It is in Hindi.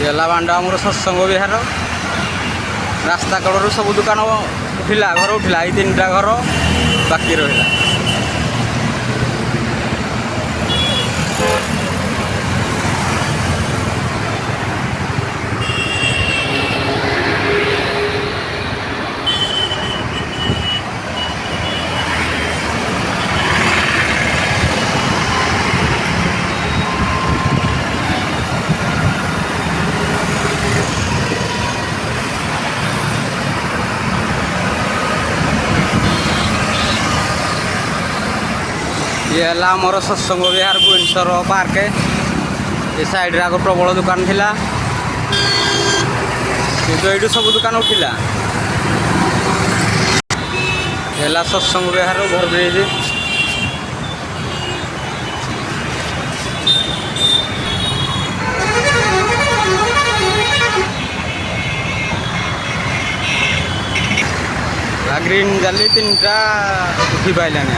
ये बांडा आमर सत्संग विहार रास्ता कड़ू सब दुकान उठिला घर उठिला ये 3टा घर बाकी रहा। ये है आमर सत्संग विहार भुवनेश्वर पार्क ये साइड आग प्रबल दुकान थिला ये सब दुकान उठिला। ये सत्संग विहार ओभरब्रिज ग्रीन जाली 3टा उठी पाइलानी।